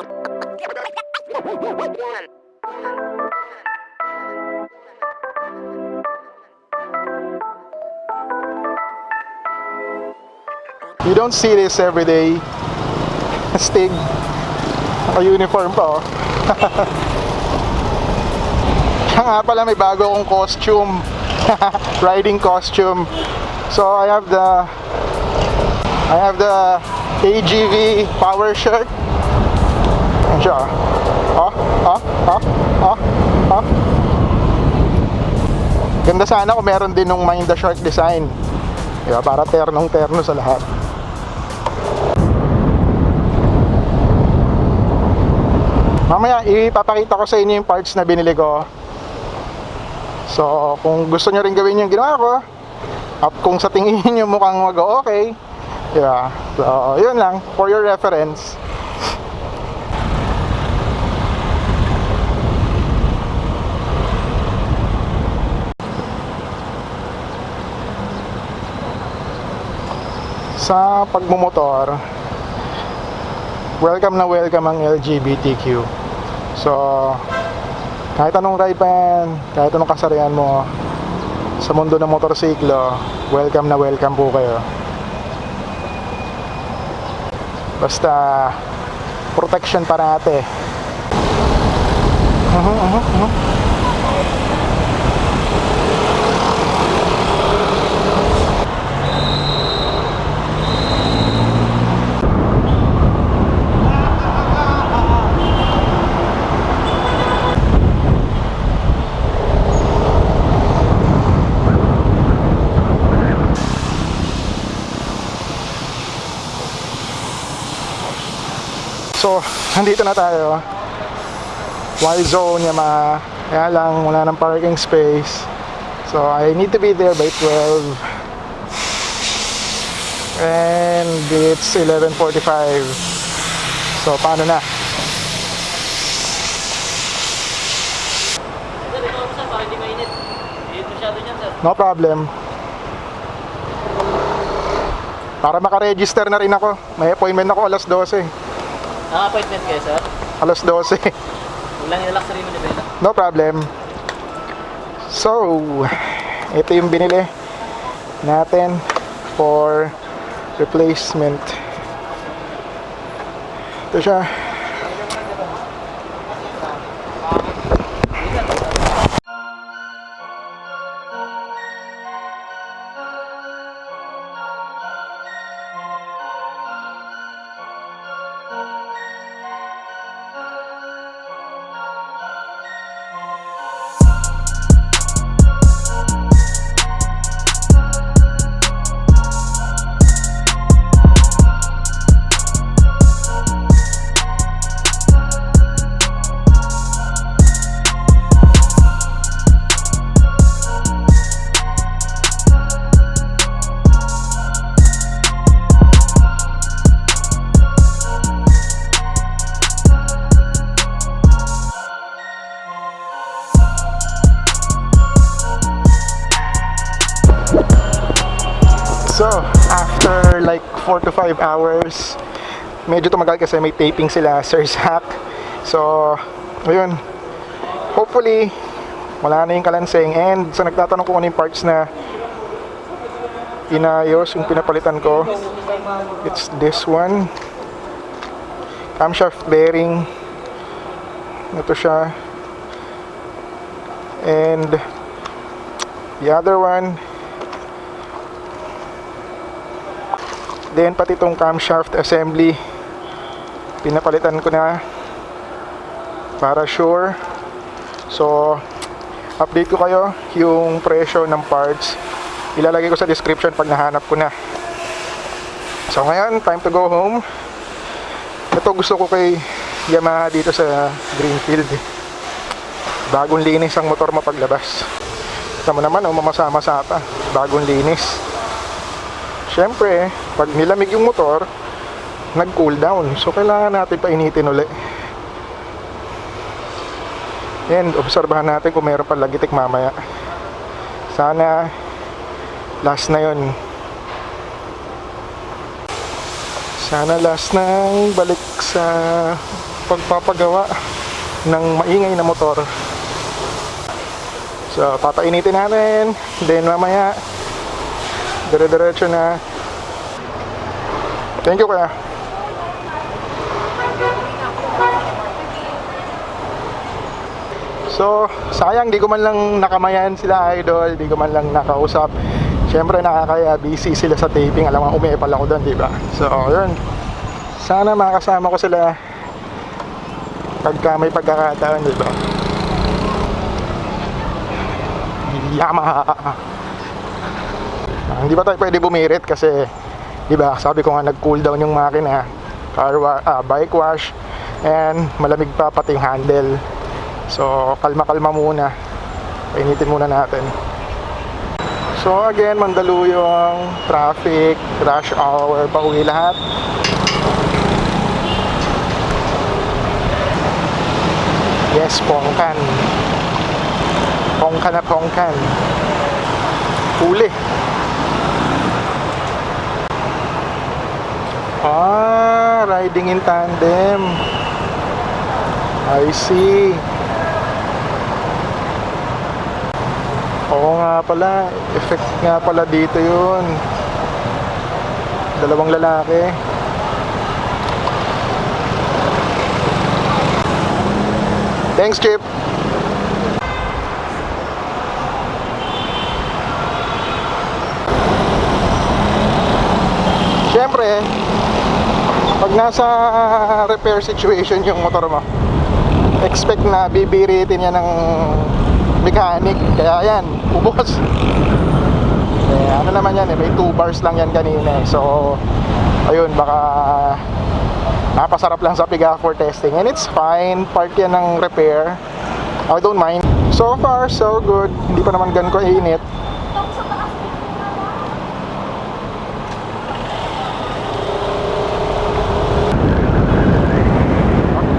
You don't see this every day. Stig. Naka-uniform pa oh. Kaya nga pala may bago akong costume. Riding costume. So I have the AGV power shirt. Ayan siya. Ganda sana kung meron din nung Mind the Shark design. Diba? Para ternong-terno sa lahat. Mamaya ipapakita ko sa inyo yung parts na binili ko. So kung gusto nyo rin gawin yung ginawa ko, at kung sa tingin nyo mukhang mag-okay, diba? So yun lang, for your reference. Sa pagmumotor, welcome na welcome ang LGBTQ. So kahit anong ride pa yan, kahit anong kasarian mo sa mundo ng motorsiklo, welcome na welcome po kayo. Basta protection parate. So, nandito na tayo. Wild zone, Yamaha. Kaya lang, wala ng parking space. So, I need to be there by 12. And it's 11:45. So, paano na? No problem. Para makaregister na rin ako. May appointment ako alas 12. Appointment kayo, sir? Alas 12. Walang relax rin mo nila. No problem. So, ito yung binili natin for replacement. Ito siya. So, after like 4 to 5 hours, medyo tumagal kasi may taping sila, Sir Zach. So, ayun. Hopefully, wala na yung kalansing. And sa nagtatanong ko kung ano yung parts na inayos, yung pinapalitan ko, it's this one. Camshaft bearing. Ito siya. And the other one, then pati itong camshaft assembly pinapalitan ko na para sure. So update ko kayo yung presyo ng parts, ilalagay ko sa description pag nahanap ko na. So ngayon, time to go home. Ito gusto ko kay Yamaha dito sa Greenfield. Bagong linis ang motor mo paglabas. Kita mo naman, mamasa-masa pa. Bagong linis. Siyempre, pag nilamig yung motor, nag-cool down. So, kailangan natin painitin uli. And, obserbahan natin kung meron pa lagitik mamaya. Sana, last na yun. Sana last na balik sa pagpapagawa ng maingay na motor. So, papainitin natin. Then mamaya, dire-diretso na. Thank you, kuya. So, sayang, di ko man lang nakamayan sila, idol. Di ko man lang nakausap. Siyempre, nakakaya, busy sila sa taping. Alam nga, umipal ako doon, diba? So, yun. Sana makasama ko sila pagka may pagkakataon, diba? Yamaha. Hindi ba tayo pwede bumirit kasi, diba, sabi ko nga, nag-cool down yung makina. Bike wash. And malamig pa pati yung handle. So, kalma-kalma muna. Painitin muna natin. So, again, Mandaluyong, traffic, rush hour, pauwi lahat. Yes, pongkan. Pongkan na pongkan. Huli. Riding in tandem. I see. Oo nga pala, effect nga pala dito yun. Dalawang lalaki. Thanks, Chip. Siyempre, pag nasa repair situation yung motor mo, expect na bibiritin yan ng mechanic. Kaya yan, ubos. Ano naman yan, may 2 bars lang yan kanina. So, ayun, baka napasarap lang sa piga for testing. And it's fine, part yan ng repair. I don't mind. So far, so good. Hindi pa naman ganun ko init.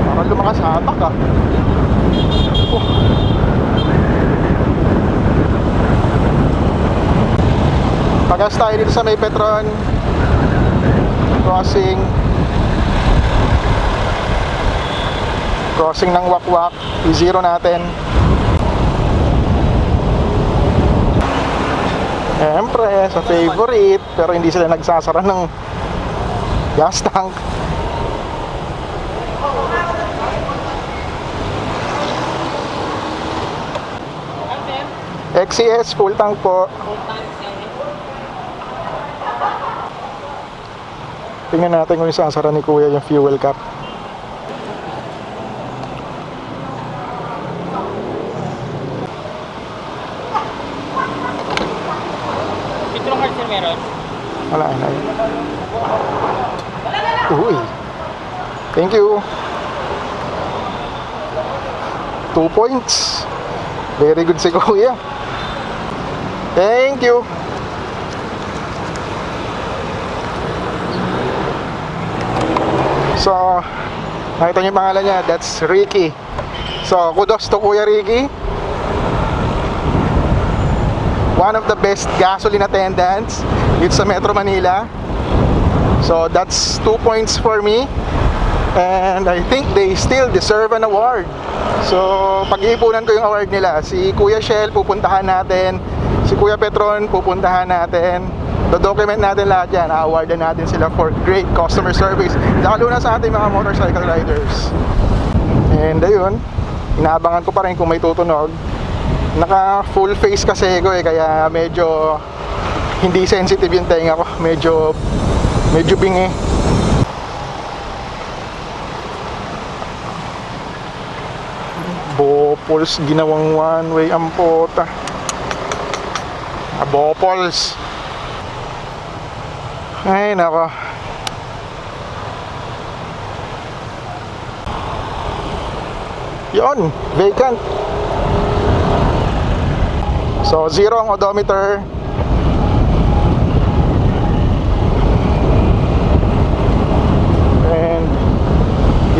Parang lumakas hatak ah. Pagas tayo dito sa may Petron crossing ng Wakwak. I-zero natin. Siyempre, sa favorite, pero hindi sila nagsasara ng gas tank. XCS, full tank po. Tingnan natin kung isasara ni Kuya yung fuel cap. Petrol card sir meron? Wala na. Uy. Thank you. 2 points. Very good si Kuya. Thank you. So, nakita niyo yung pangalan niya, that's Ricky. So, kudos to Kuya Ricky. One of the best gasoline attendants dito sa Metro Manila. So, that's 2 points for me. And I think they still deserve an award. So, pag-iipunan ko yung award nila. Si Kuya Shell, pupuntahan natin. Si Kuya Petron, pupuntahan natin. Do-document natin lahat yan. A-awardan natin sila for great customer service. Lalo na sa ating mga motorcycle riders. And ayun, inaabangan ko pa rin kung may tutunog. Naka full face kasi ko kaya medyo hindi sensitive yung tenga ko. Medyo bingi. Bopols, ginawang one way ang pota. Bopols. Ay nako. Yon, vacant. So 0 ang odometer. And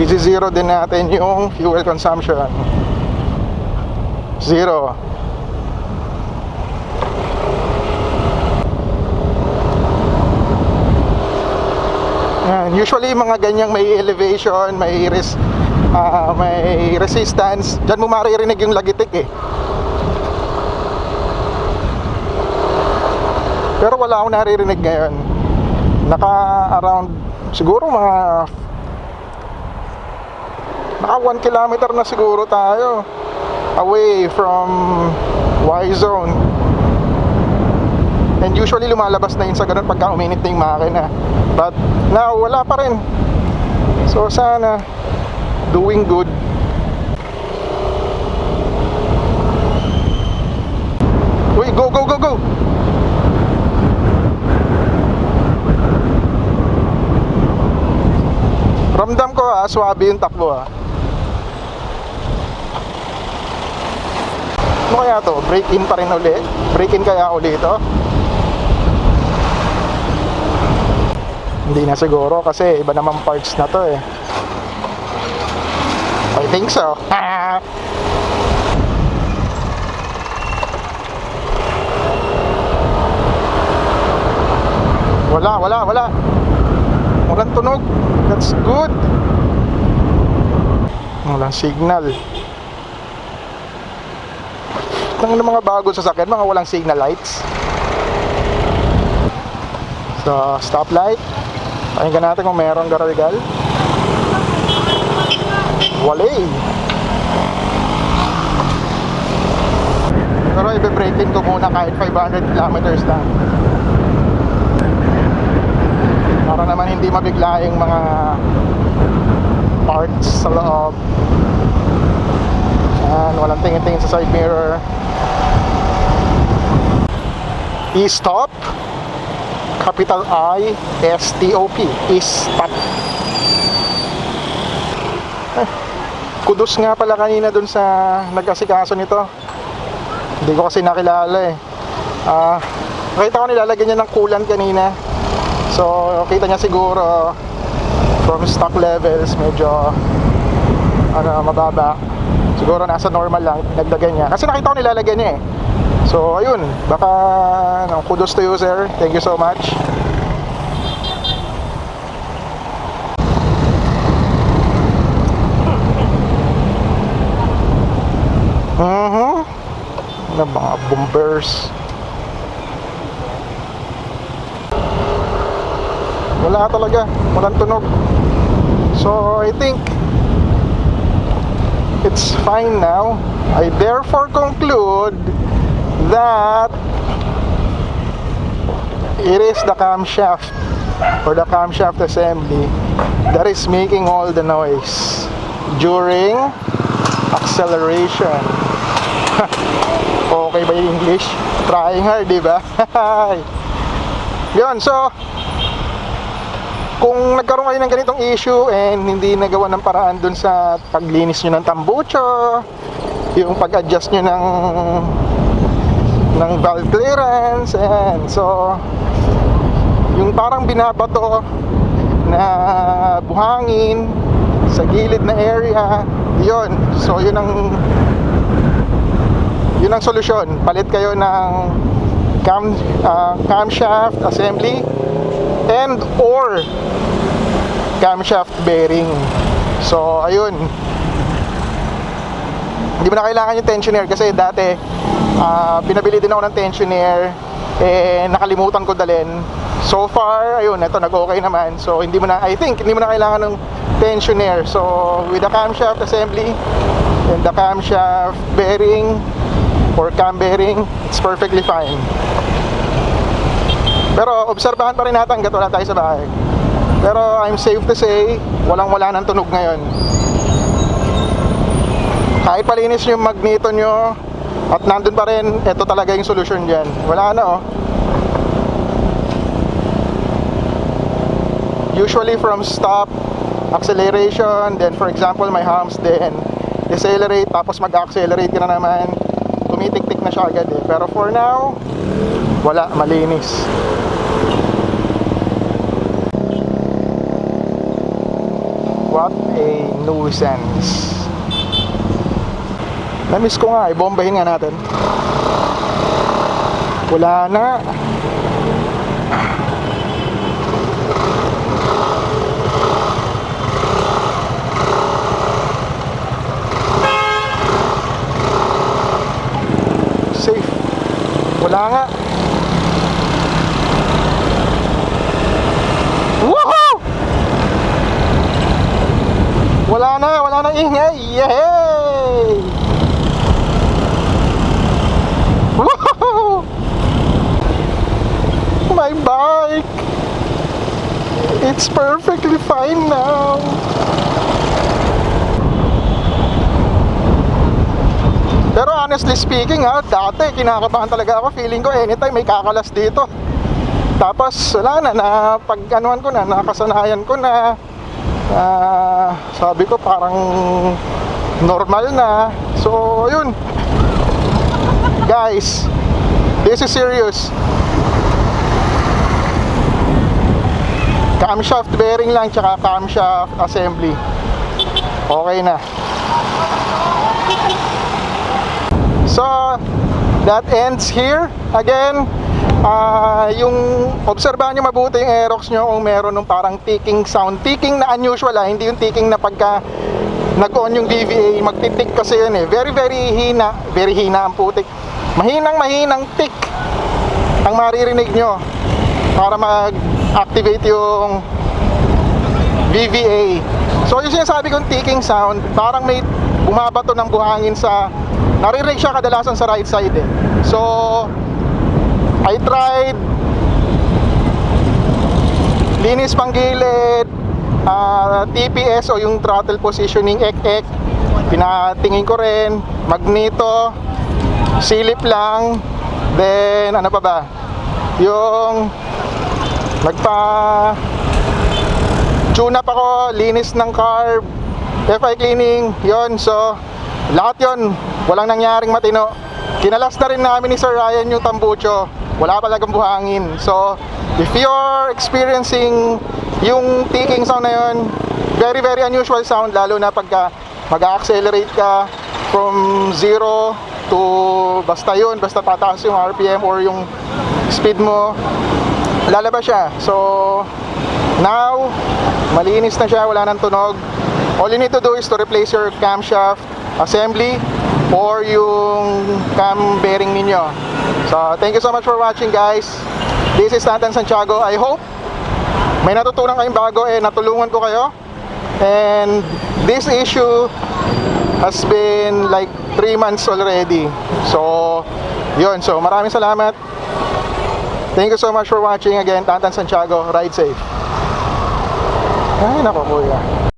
easy 0 din natin yung fuel consumption. 0. Usually mga ganyang may elevation, may may resistance. Diyan mo maririnig yung lagitik eh. Pero wala akong naririnig ngayon. Naka around siguro mga 1 kilometer na siguro tayo away from Y-zone. And usually lumalabas na yun sa ganun pagka uminit na yung makina. But now wala pa rin. So sana doing good. Uy, go go go go. Ramdam ko swabe yung takbo Ano kaya to? Break in pa rin uli? Break in kaya uli ito? Hindi na siguro kasi iba naman parts na to eh. I think so. Wala. Walang tunog. That's good. Walang signal. Ng mga bagong sasakyan, mga walang signal lights. So, stoplight. Pakinggan natin kung meron garagal. Wala eh. Pero ibe-break-in ko muna kahit 500 kilometers lang. Para naman hindi mabigla yung mga parts sa loob. Yan, walang tingin-tingin sa side mirror. E-stop, capital I, S-T-O-P, E-stop. Kudos nga pala kanina dun sa nag-asikaso nito. Hindi ko kasi nakilala eh. Nakita ko nilalagyan niya ng coolant kanina. So kita niya siguro from stock levels medyo mababa. Siguro nasa normal lang nagdagan niya. Kasi nakita ko nilalagyan niya eh. So ayun, baka kudos to you sir. Thank you so much. Ano mga bumpers. Wala talaga, walang tunog. So I think it's fine now. I therefore conclude that it is the camshaft or the camshaft assembly that is making all the noise during acceleration. Okay ba yung English? Trying hard, di ba? Yun, so kung nagkaroon kayo ng ganitong issue and hindi nagawa ng paraan dun sa paglinis nyo ng tambucho, yung pag-adjust nyo ng valve clearance, and so yung parang binabato na buhangin sa gilid na area, yun. So yun ang solusyon. Palit kayo ng camshaft assembly and or camshaft bearing. So ayun, hindi mo na kailangan yung tensioner kasi dati pinabili din ako ng tensioner nakalimutan ko dalhin. So far ayun, ito nag-okay naman. So hindi mo na, I think hindi mo na kailangan ng tensioner. So with the camshaft assembly and the camshaft bearing or cam bearing, it's perfectly fine. Pero obserbahan pa rin natin hanggat wala tayo sa bahay. Pero I'm safe to say, walang-wala ng tunog ngayon. Kahit palinis yung magneto nyo at nandun pa rin, ito talaga yung solution dyan. Wala na Usually from stop, acceleration, then for example my humps, then decelerate, tapos mag-accelerate ka na naman, tumitik-tik na siya agad eh. Pero for now, wala, malinis. What a nuisance. Namiss ko nga, bombahin nga natin. Wala na. Wala nga. Woohoo! Wala na ingay. Yay! Woohoo! My bike. It's perfectly fine now. Pero honestly speaking dati kinakabahan talaga ako. Feeling ko anytime may kakalas dito. Tapos wala na, pag-anuan ko na, nakasanayan ko na. Sabi ko parang normal na. So yun. Guys, this is serious. Camshaft bearing lang, tsaka camshaft assembly. Okay na. So, that ends here. Again, yung obserbahan nyo mabuti yung Aerox nyo kung meron ng parang ticking sound. Ticking na unusual hindi yung ticking na pagka nag-on yung DVA, magtitik kasi yun Very hina. Very hina ang putik. Mahinang tick ang maririnig nyo para mag-activate yung VVA. So yung sinasabi kong ticking sound, parang may bumabato ng buhangin sa, naririnig siya kadalasan sa right side So I tried linis panggilid, TPS o yung throttle positioning ek pinatingin ko rin, magneto, silip lang, then ano pa ba, yung tune up ako, linis ng carb, FI cleaning, yon. So lahat yon, walang nangyaring matino. Kinalas na rin namin ni Sir Ryan yung tambucho, wala talagang buhangin. So if you're experiencing yung ticking sound na yun, very unusual sound, lalo na pagka mag-accelerate ka from 0 to basta tataas yung RPM or yung speed mo, lalabas siya. So now malinis na siya, wala nang tunog. All you need to do is to replace your camshaft assembly or yung cam bearing ninyo. So thank you so much for watching, guys. This is Nathan Santiago. I hope may natutunan kayong bago, natulungan ko kayo. And this issue has been like 3 months already. So yun, so maraming salamat. Thank you so much for watching again. Nathan Santiago, ride safe. Ay nako kuya.